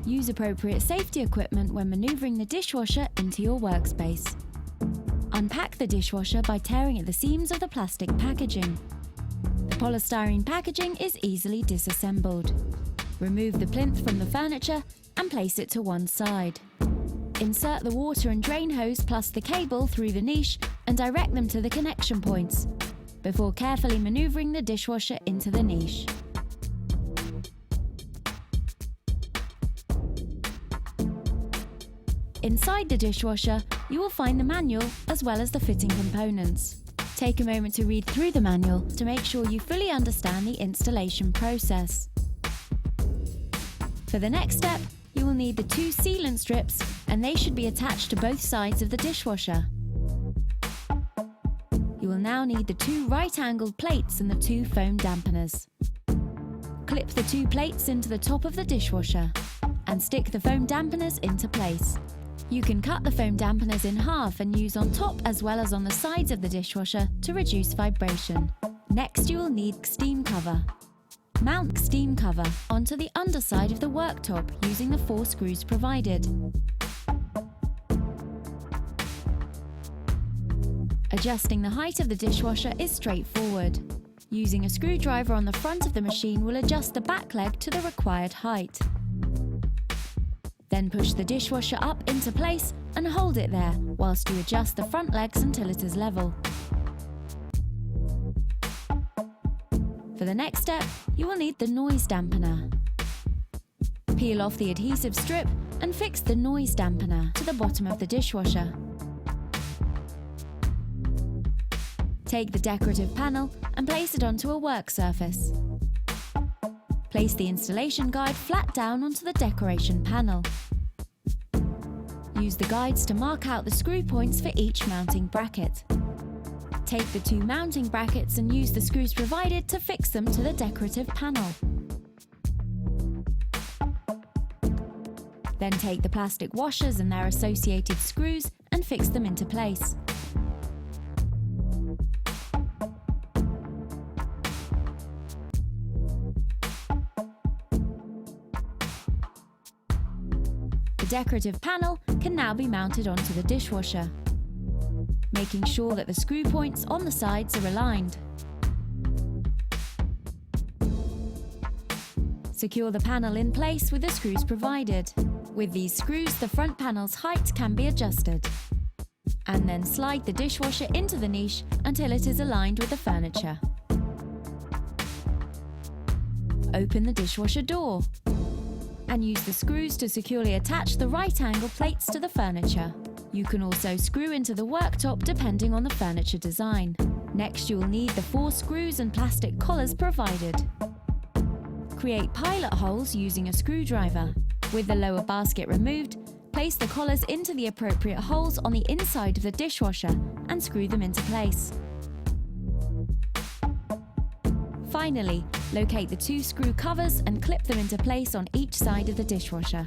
Use appropriate safety equipment when maneuvering the dishwasher into your workspace. Unpack the dishwasher by tearing at the seams of the plastic packaging. The polystyrene packaging is easily disassembled. Remove the plinth from the furniture and place it to one side. Insert the water and drain hose plus the cable through the niche and direct them to the connection points, before carefully maneuvering the dishwasher into the niche. Inside the dishwasher, you will find the manual as well as the fitting components. Take a moment to read through the manual to make sure you fully understand the installation process. For the next step, you will need the 2 sealant strips, and they should be attached to both sides of the dishwasher. You will now need the 2 right-angled plates and the 2 foam dampeners. Clip the 2 plates into the top of the dishwasher and stick the foam dampeners into place. You can cut the foam dampeners in half and use on top as well as on the sides of the dishwasher to reduce vibration. Next, you will need steam cover. Mount steam cover onto the underside of the worktop using the 4 screws provided. Adjusting the height of the dishwasher is straightforward. Using a screwdriver on the front of the machine will adjust the back leg to the required height. Then push the dishwasher up into place and hold it there whilst you adjust the front legs until it is level. For the next step, you will need the noise dampener. Peel off the adhesive strip and fix the noise dampener to the bottom of the dishwasher. Take the decorative panel and place it onto a work surface. Place the installation guide flat down onto the decoration panel. Use the guides to mark out the screw points for each mounting bracket. Take the 2 mounting brackets and use the screws provided to fix them to the decorative panel. Then take the plastic washers and their associated screws and fix them into place. The decorative panel can now be mounted onto the dishwasher, making sure that the screw points on the sides are aligned. Secure the panel in place with the screws provided. With these screws, the front panel's height can be adjusted. And then slide the dishwasher into the niche until it is aligned with the furniture. Open the dishwasher door and use the screws to securely attach the right angle plates to the furniture. You can also screw into the worktop depending on the furniture design. Next, you will need the 4 screws and plastic collars provided. Create pilot holes using a screwdriver. With the lower basket removed, place the collars into the appropriate holes on the inside of the dishwasher and screw them into place. Finally, locate the 2 screw covers and clip them into place on each side of the dishwasher.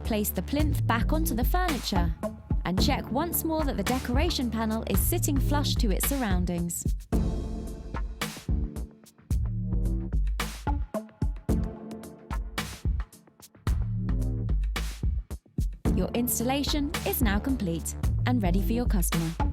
Place the plinth back onto the furniture and check once more that the decoration panel is sitting flush to its surroundings. Your installation is now complete and ready for your customer.